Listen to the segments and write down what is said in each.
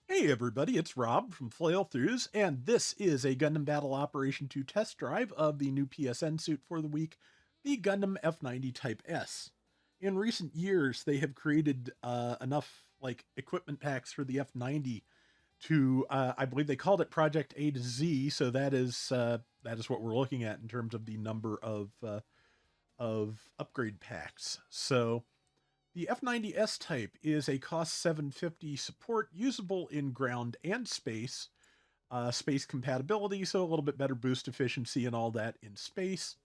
Hey everybody, it's Rob from Flailthroughs, and this is a Gundam Battle Operation 2 test drive of the new PSN suit for the week, the Gundam F90 Type S. In recent years, they have created enough equipment packs for the F90 to, I believe they called it Project A to Z, so that is what we're looking at in terms of the number of upgrade packs. So the F90S type is a cost 750 support, usable in ground and space. Space compatibility, so a little bit better boost efficiency and all that in space.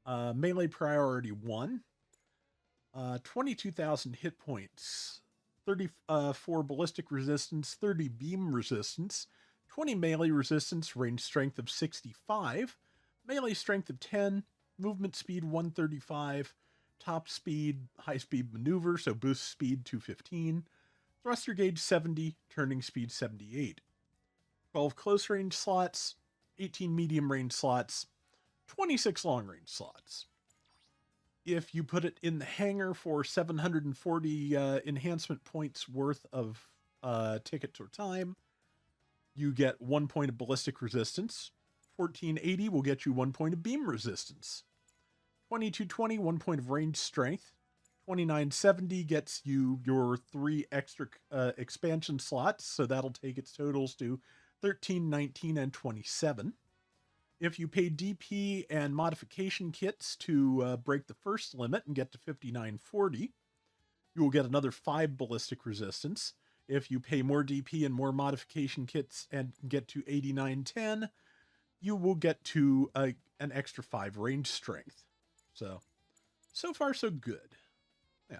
Melee priority 1. 22,000 hit points. 34 ballistic resistance, 30 beam resistance, 20 melee resistance, range strength of 65, melee strength of 10, movement speed 135, top speed, high speed maneuver, so boost speed 215, thruster gauge 70, turning speed 78, 12 close range slots, 18 medium range slots, 26 long range slots. If you put it in the hangar for 740 enhancement points worth of tickets or time, you get 1 point of ballistic resistance. 1480 will get you 1 point of beam resistance. 2220, 1 point of range strength. 2970 gets you your 3 extra expansion slots, so that'll take its totals to 13, 19, and 27. If you pay DP and modification kits to break the first limit and get to 5940, you will get another 5 ballistic resistance. If you pay more DP and more modification kits and get to 8910, you will get to an extra 5 range strength. So far so good. Yeah.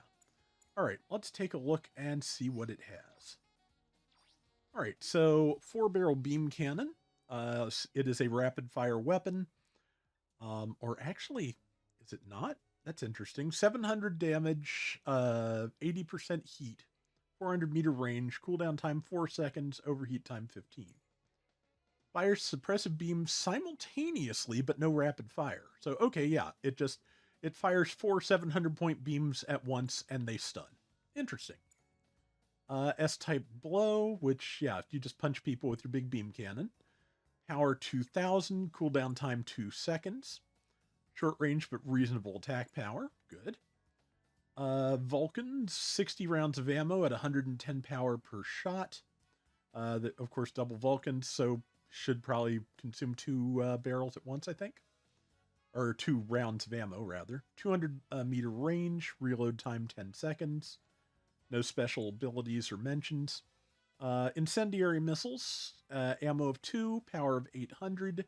All right, let's take a look and see what it has. All right, so 4-barrel beam cannon. It is a rapid fire weapon. Or actually, is it not? That's interesting. 700 damage, 80% heat, 400 meter range, cooldown time 4 seconds, overheat time 15. Fires suppressive beams simultaneously, but no rapid fire. So, okay, yeah, it fires 4 700-point beams at once and they stun. Interesting. S-type blow, which, yeah, you just punch people with your big beam cannon. Power 2000, cooldown time 2 seconds. Short range but reasonable attack power. Good. Vulcan, 60 rounds of ammo at 110 power per shot. Of course, double Vulcan, so should probably consume 2 barrels at once, I think. Or 2 rounds of ammo, rather. 200 meter range, reload time 10 seconds. No special abilities or mentions. Incendiary missiles, ammo of 2, power of 800,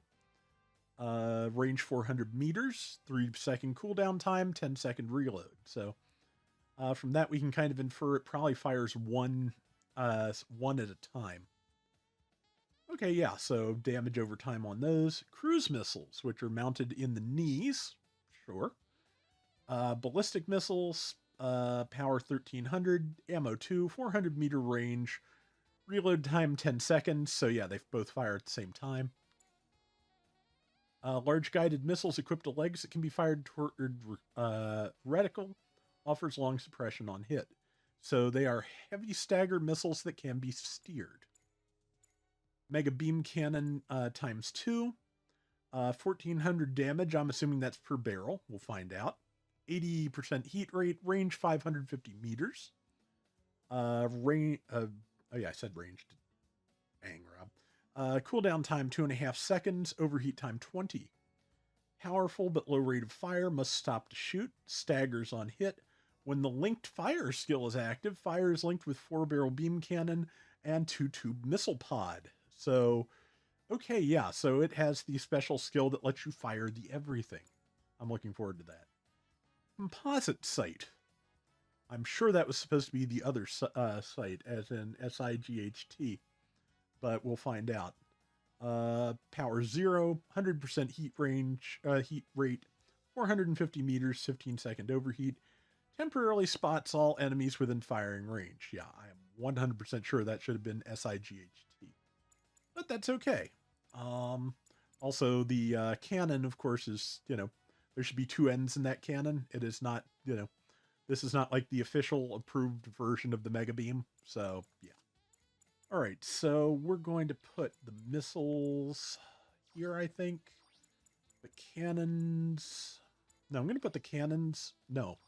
range 400 meters, 3-second cooldown time, 10-second reload. So from that, we can kind of infer it probably fires one at a time. Okay, yeah, so damage over time on those. Cruise missiles, which are mounted in the knees. Sure. Ballistic missiles, power 1300, ammo 2, 400 meter range, reload time 10 seconds. So yeah, they both fire at the same time. Large guided missiles equipped to legs that can be fired toward reticle, offers long suppression on hit. So they are heavy stagger missiles that can be steered. Mega beam cannon times 2. 1400 damage. I'm assuming that's per barrel. We'll find out. 80% heat rate. Range 550 meters. Oh yeah, I said ranged. Dang, Rob. Cooldown time 2.5 seconds. Overheat time 20. Powerful but low rate of fire. Must stop to shoot. Staggers on hit. When the linked fire skill is active, fire is linked with 4-barrel beam cannon and 2-tube missile pod. So, okay, yeah, so it has the special skill that lets you fire the everything. I'm looking forward to that. Composite sight. I'm sure that was supposed to be the other sight, as in SIGHT, but we'll find out. Power 0, 100% heat range, heat rate, 450 meters, 15-second overheat. Temporarily spots all enemies within firing range. Yeah, I am 100% sure that should have been SIGHT. But that's okay. Also, the cannon, of course, is, there should be 2 ends in that cannon. It is not, this is not like the official approved version of the Mega Beam. So, yeah. All right, so we're going to put the missiles here, I think. The cannons. No, I'm going to put the cannons. No.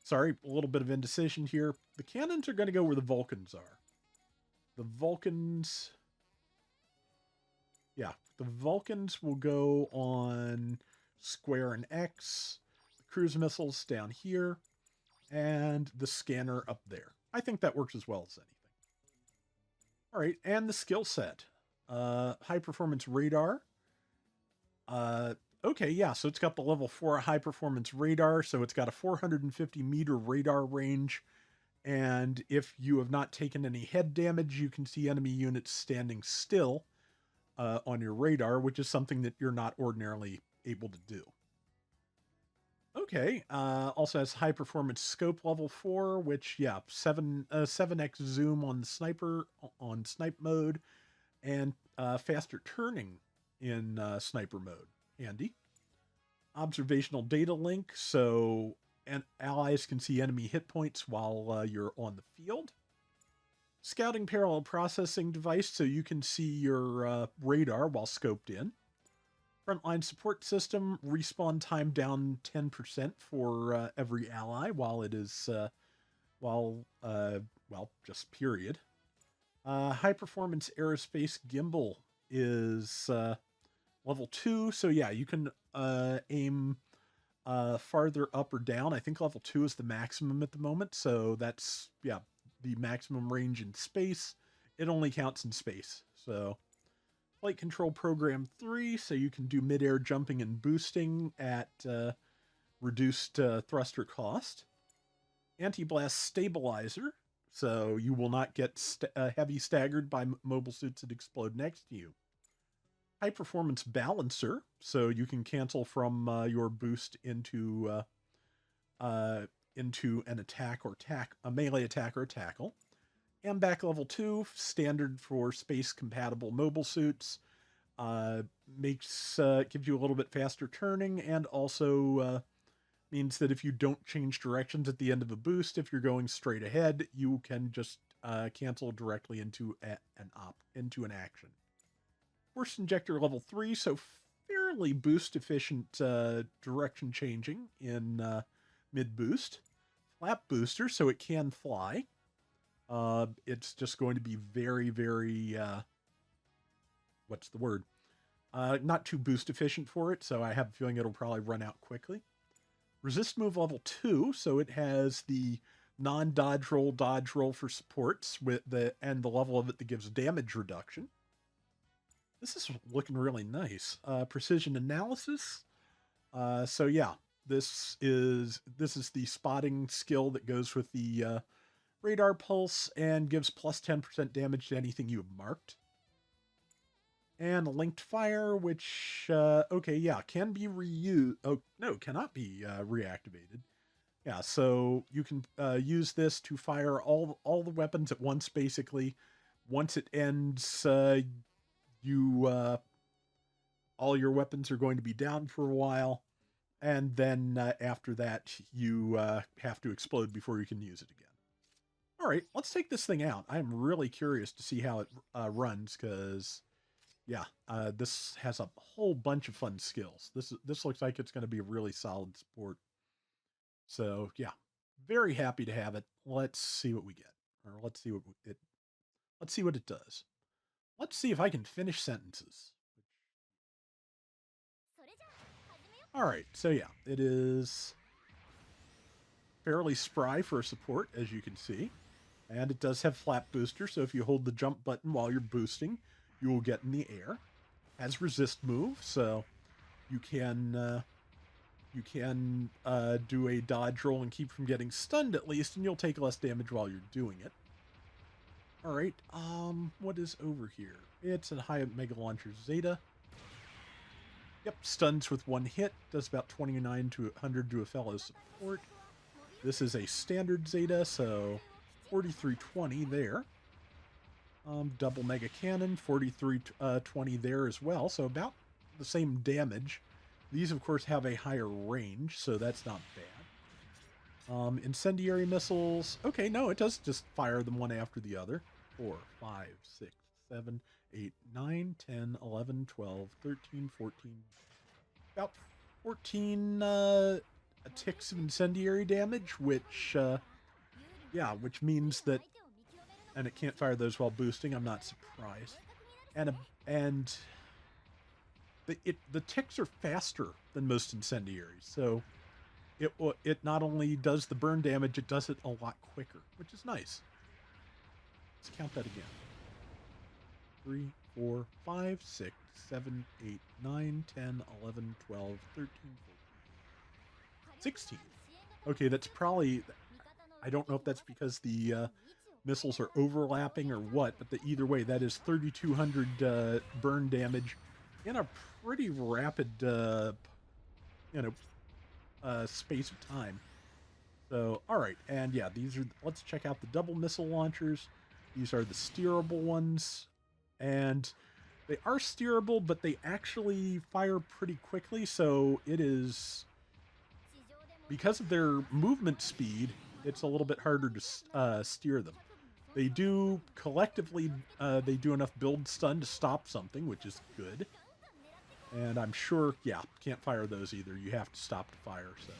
Sorry, a little bit of indecision here. The cannons are going to go where the Vulcans are. The Vulcans. Yeah, the Vulcans will go on square and X. The cruise missiles down here. And the scanner up there. I think that works as well as anything. All right, and the skill set. High performance radar. Okay, yeah, so it's got the level 4 high performance radar, so it's got a 450-meter radar range, and if you have not taken any head damage, you can see enemy units standing still on your radar, which is something that you're not ordinarily able to do. Okay, also has high performance scope level 4, which, yeah, 7x zoom on the sniper, on snipe mode, and faster turning in sniper mode. Handy. Observational data link, so allies can see enemy hit points while you're on the field. Scouting parallel processing device, so you can see your radar while scoped in. Frontline support system, respawn time down 10% for every ally while it is, well, just period. High performance aerospace gimbal is level 2, so yeah, you can aim farther up or down. I think level 2 is the maximum at the moment, so that's, yeah, the maximum range in space. It only counts in space, so... Flight Control Program 3, so you can do mid-air jumping and boosting at reduced thruster cost. Anti-blast Stabilizer, so you will not get heavy staggered by mobile suits that explode next to you. High Performance Balancer, so you can cancel from your boost into an attack or a melee attack or tackle. AMBAC level 2, standard for space-compatible mobile suits. Gives you a little bit faster turning, and also means that if you don't change directions at the end of a boost, if you're going straight ahead, you can just cancel directly into an action. Force Injector level 3, so fairly boost-efficient direction changing in mid-boost. Flap Booster, so it can fly. It's just going to be very, very, what's the word? Not too boost efficient for it, so I have a feeling it'll probably run out quickly. Resist move level 2, so it has the non-dodge roll for supports and the level of it that gives damage reduction. This is looking really nice. Precision analysis. So yeah, this is the spotting skill that goes with the radar pulse and gives plus 10% damage to anything you have marked. And linked fire, which, okay, yeah, can be reused. Oh, no, cannot be reactivated. Yeah, so you can use this to fire all the weapons at once, basically. Once it ends, all your weapons are going to be down for a while. And then after that, you have to explode before you can use it again. All right, let's take this thing out. I'm really curious to see how it runs, because, yeah, this has a whole bunch of fun skills. This looks like it's going to be a really solid sport. So, yeah, very happy to have it. Let's see what we get, or let's see what it does. Let's see if I can finish sentences. All right, so yeah, it is fairly spry for a support, as you can see. And it does have flap booster, so if you hold the jump button while you're boosting, you will get in the air. Has resist move, so you can do a dodge roll and keep from getting stunned at least, and you'll take less damage while you're doing it. All right, what is over here? It's a high mega launcher Zeta. Yep, stuns with one hit, does about 29 to 100 to a fellow support. This is a standard Zeta, so 4320 there. Double mega cannon, 4320 there as well, so about the same damage. These, of course, have a higher range, so that's not bad. Incendiary missiles. Okay, no, it does just fire them one after the other. 4, 5, 6, 7, 8, 9, 10, 11, 12, 13, 14. About 14 ticks of incendiary damage, which, which means that, and it can't fire those while boosting. I'm not surprised. And the ticks are faster than most incendiaries, so it not only does the burn damage, it does it a lot quicker, which is nice. Let's count that again. 3, 4, 5, 6, 7, 8, 9, 10, 11, 12, 13, 14, 16. Okay, that's probably... I don't know if that's because the missiles are overlapping or what, but either way, that is 3,200 burn damage in a pretty rapid, space of time. So, all right, and yeah, these are. Let's check out the double missile launchers. These are the steerable ones, and they are steerable, but they actually fire pretty quickly. So it is, because of their movement speed, it's a little bit harder to steer them. They do collectively, they do enough build stun to stop something, which is good. And I'm sure, yeah, can't fire those either. You have to stop to fire, so.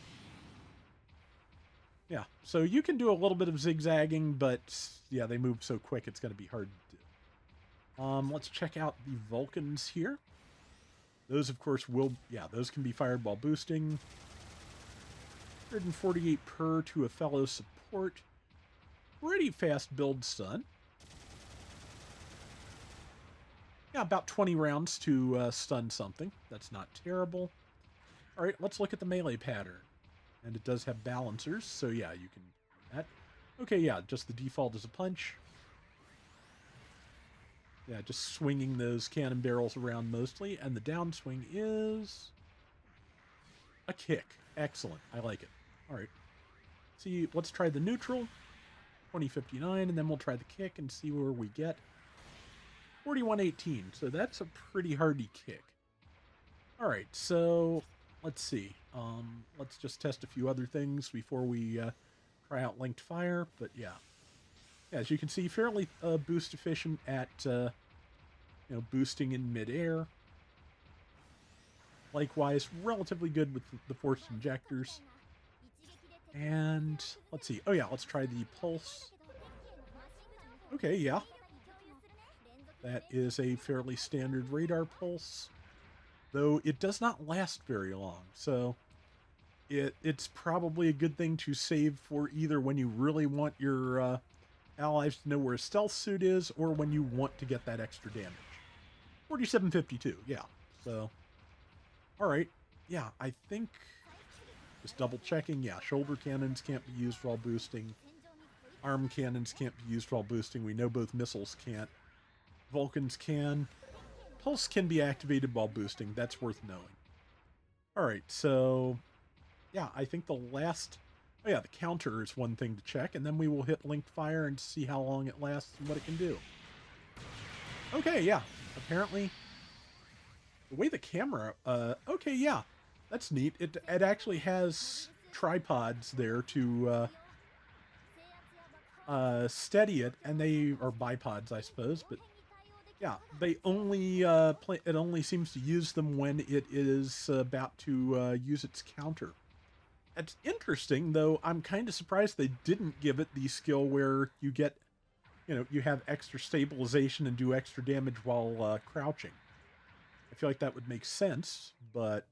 Yeah, so you can do a little bit of zigzagging, but yeah, they move so quick it's going to be hard to do. Let's check out the Vulcans here. Those, of course, those can be fired while boosting. 148 per to a fellow support. Pretty fast build stun. Yeah, about 20 rounds to stun something. That's not terrible. All right, let's look at the melee pattern. And it does have balancers, so yeah, you can do that. Okay, yeah, just the default is a punch. Yeah, just swinging those cannon barrels around mostly. And the downswing is a kick. Excellent. I like it. All right. See, let's try the neutral. 2059, and then we'll try the kick and see where we get. 4118, so that's a pretty hardy kick. All right, so let's see. Let's just test a few other things before we try out linked fire. But yeah, as you can see, fairly boost efficient at boosting in midair. Likewise, relatively good with the forced injectors. And let's see. Oh yeah, let's try the pulse. Okay, yeah. That is a fairly standard radar pulse, though it does not last very long. So it's probably a good thing to save for either when you really want your allies to know where a stealth suit is, or when you want to get that extra damage. 4752, yeah. So, all right. Yeah, I think... Just double checking, yeah, shoulder cannons can't be used while boosting. Arm cannons can't be used while boosting. We know both missiles can't. Vulcans can. Pulse can be activated while boosting. That's worth knowing. Alright, so... Yeah, I think the last... Oh yeah, the counter is one thing to check, and then we will hit linked fire and see how long it lasts and what it can do. Okay, yeah. Apparently... The way the camera... okay, yeah. That's neat. It actually has tripods there to steady it, and they are bipods, I suppose. But yeah, they only it only seems to use them when it is about to use its counter. It's interesting, though. I'm kind of surprised they didn't give it the skill where you get, you have extra stabilization and do extra damage while crouching. I feel like that would make sense, but.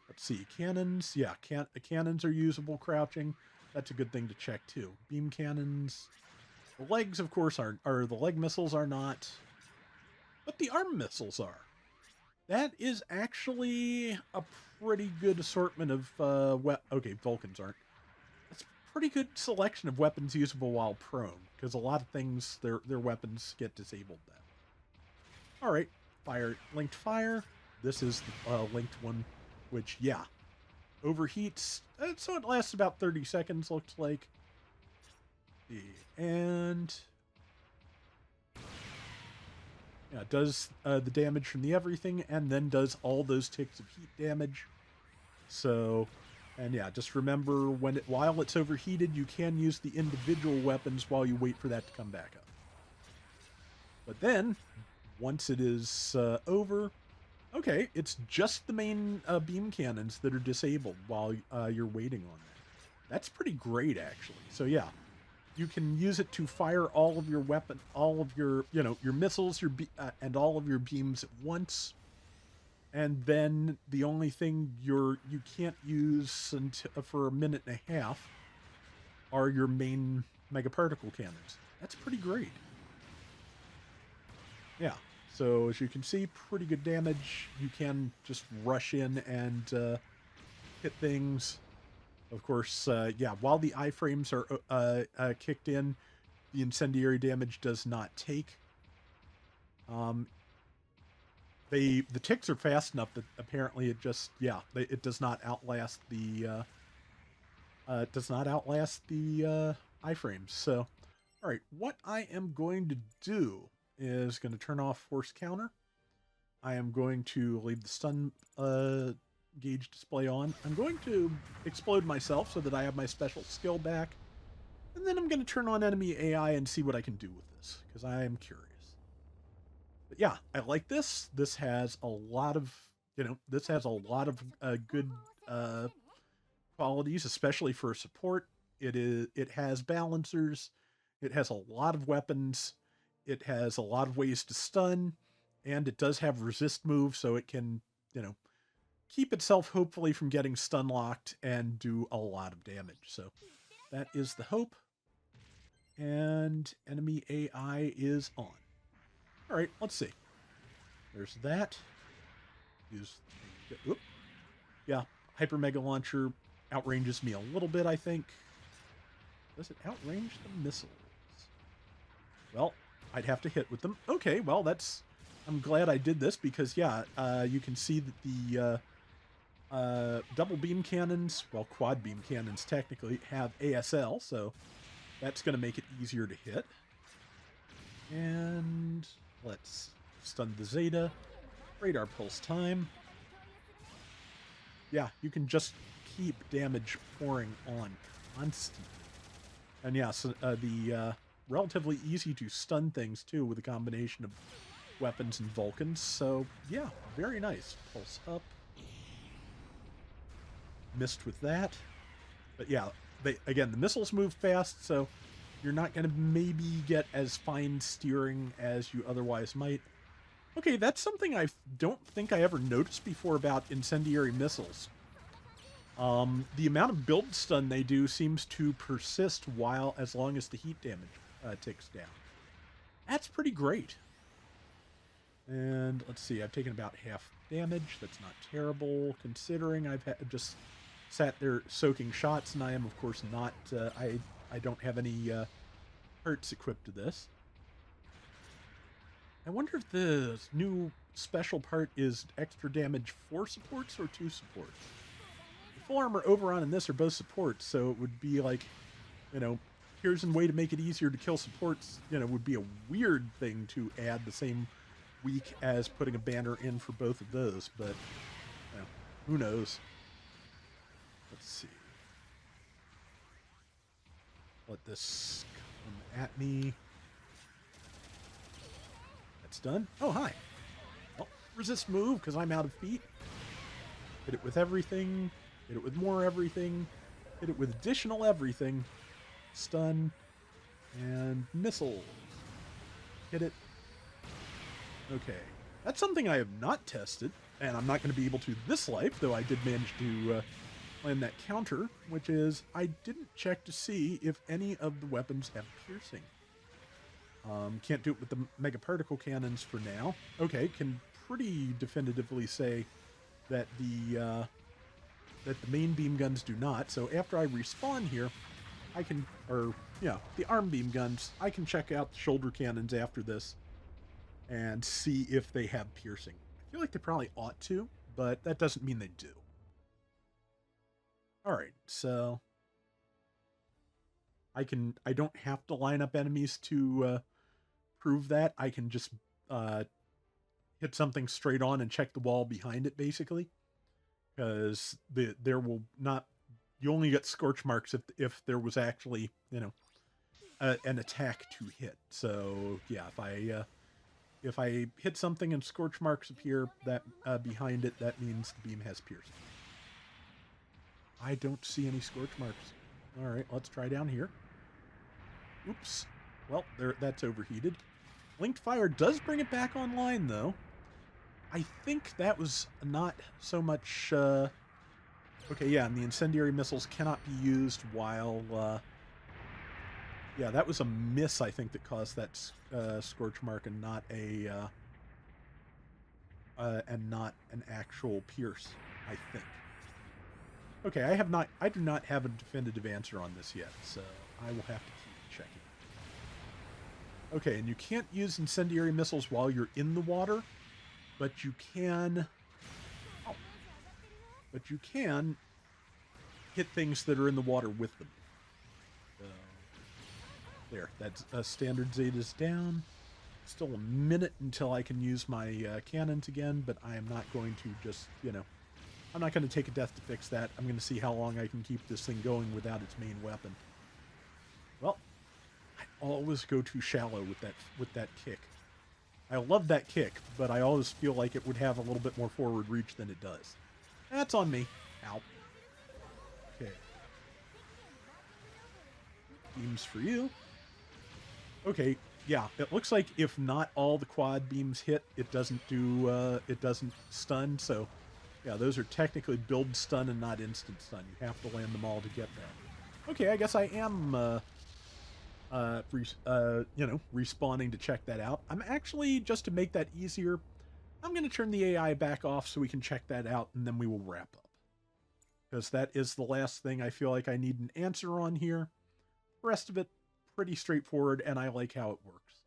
Let's see, cannons. Yeah, cannons are usable crouching. That's a good thing to check too. Beam cannons. The legs, of course, the leg missiles are not. But the arm missiles are. That is actually a pretty good assortment of okay, Vulcans aren't. That's a pretty good selection of weapons usable while prone, because a lot of things, their weapons get disabled that way. Alright, linked fire. This is the linked one. Which, yeah, overheats. So it lasts about 30 seconds, looks like. And yeah, it does the damage from the everything, and then does all those ticks of heat damage. So, And yeah, just remember while it's overheated, you can use the individual weapons while you wait for that to come back up. But then, once it is over, okay, it's just the main beam cannons that are disabled while you're waiting on that. That's pretty great, actually. So yeah, you can use it to fire all of your all of your, your missiles, and all of your beams at once. And then the only thing you can't use for a minute and a half are your main megaparticle cannons. That's pretty great. Yeah. So as you can see, pretty good damage. You can just rush in and hit things. Of course, yeah, while the iframes are kicked in, the incendiary damage does not take. The ticks are fast enough that apparently it just, yeah, it does not outlast the iframes. So, all right, what I am going to do is going to turn off force counter. I am going to leave the stun gauge display on. I'm going to explode myself so that I have my special skill back. And then I'm going to turn on enemy AI and see what I can do with this, because I am curious. But yeah, I like this. This has a lot of, good qualities, especially for support. It has balancers. It has a lot of weapons. It has a lot of ways to stun, and it does have resist moves, so it can, keep itself hopefully from getting stun locked and do a lot of damage. So that is the hope. And enemy AI is on. All right, let's see. There's that. Yeah, Hyper Mega Launcher outranges me a little bit, I think. Does it outrange the missiles? Well, I'd have to hit with them. Okay, well, I'm glad I did this because, yeah, you can see that the double beam cannons, well, quad beam cannons technically, have ASL, so that's going to make it easier to hit. And let's stun the Zeta. Radar pulse time. Yeah, you can just keep damage pouring on constantly. And yeah, so the relatively easy to stun things too with a combination of weapons and Vulcans. So yeah, very nice. Pulse up. Missed with that. But yeah, the missiles move fast, so you're not going to maybe get as fine steering as you otherwise might. Okay, that's something I don't think I ever noticed before about incendiary missiles. The amount of build stun they do seems to persist as long as the heat damage ticks down. That's pretty great. And let's see, I've taken about half damage. That's not terrible, considering I've just sat there soaking shots, and I am, of course, not... I don't have any hurts equipped to this. I wonder if the new special part is extra damage for supports or to supports. The full armor Oberon and this are both supports, so it would be like, here's a way to make it easier to kill supports, would be a weird thing to add the same week as putting a banner in for both of those, but who knows. Let's see. Let this come at me. That's done. Oh, hi. Well, resist move because I'm out of feet. Hit it with everything. Hit it with more everything. Hit it with additional everything. Stun. And missile. Hit it. Okay. That's something I have not tested, and I'm not going to be able to this life, though I did manage to land that counter, which is I didn't check to see if any of the weapons have piercing. Can't do it with the mega particle cannons for now. Okay, can pretty definitively say that the main beam guns do not. So after I respawn here, I can, the arm beam guns, I can check out the shoulder cannons after this and see if they have piercing. I feel like they probably ought to, but that doesn't mean they do. All right, so I don't have to line up enemies to prove that. I can just hit something straight on and check the wall behind it, basically, because there will not you only get scorch marks if there was actually, you know, an attack to hit. So yeah, if I hit something and scorch marks appear that behind it, that means the beam has piercing. I don't see any scorch marks. All right, let's try down here. Oops. Well, there, that's overheated. Linked fire does bring it back online, though. I think that was not so much... okay, yeah, and the incendiary missiles cannot be used while... yeah, that was a miss, I think, that caused that scorch mark and not not an actual pierce, I think. Okay, I do not have a definitive answer on this yet, so I will have to keep checking. Okay, and you can't use incendiary missiles while you're in the water, but you can... Oh. But you can hit things that are in the water with them. There, that's standard Zeta's down. Still a minute until I can use my cannons again, but I am not going to just, you know... I'm not going to take a death to fix that. I'm going to see how long I can keep this thing going without its main weapon. Well, I always go too shallow with that kick. I love that kick, but I always feel like it would have a little bit more forward reach than it does. That's on me. Ow. Okay. Beams for you. Okay, yeah, it looks like if not all the quad beams hit, it doesn't stun, so... Yeah, those are technically build stun and not instant stun. You have to land them all to get that. Okay, I guess I am, you know, respawning to check that out. I'm actually, just to make that easier, I'm going to turn the AI back off so we can check that out, and then we will wrap up. Because that is the last thing I feel like I need an answer on here. The rest of it, pretty straightforward, and I like how it works.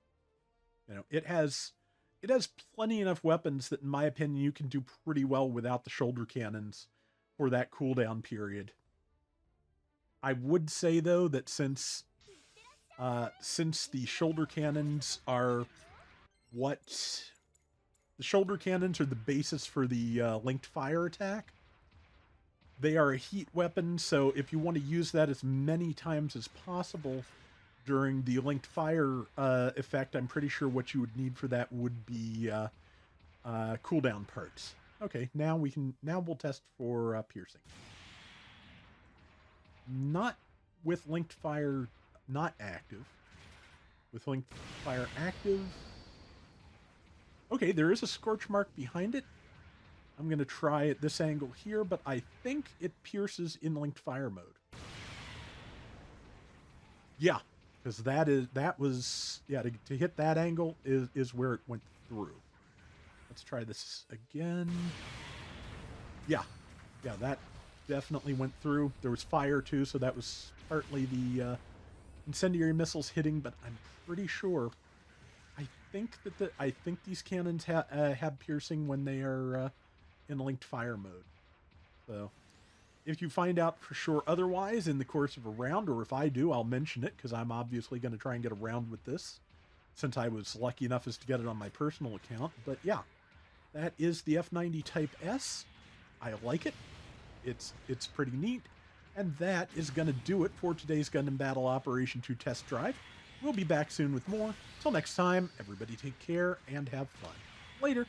You know, it has plenty enough weapons that, in my opinion, you can do pretty well without the shoulder cannons for that cooldown period. I would say, though, that since the shoulder cannons are the shoulder cannons are the basis for the linked fire attack, they are a heat weapon, so if you want to use that as many times as possible during the linked fire effect, I'm pretty sure what you would need for that would be cooldown parts. Okay, now we'll test for piercing. Not with linked fire not active. With linked fire active. Okay, there is a scorch mark behind it. I'm going to try at this angle here, but I think it pierces in linked fire mode. Yeah. Because that was to hit that angle is where it went through. Let's try this again. Yeah, that definitely went through. There was fire too, so that was partly the incendiary missiles hitting. But I'm pretty sure. I think these cannons have piercing when they are in linked fire mode. So. If you find out for sure otherwise in the course of a round, or if I do, I'll mention it, because I'm obviously going to try and get a round with this, since I was lucky enough as to get it on my personal account. But yeah, that is the F90 Type S. I like it. It's pretty neat. And that is going to do it for today's Gundam Battle Operation 2 test drive. We'll be back soon with more. Till next time, everybody take care and have fun. Later.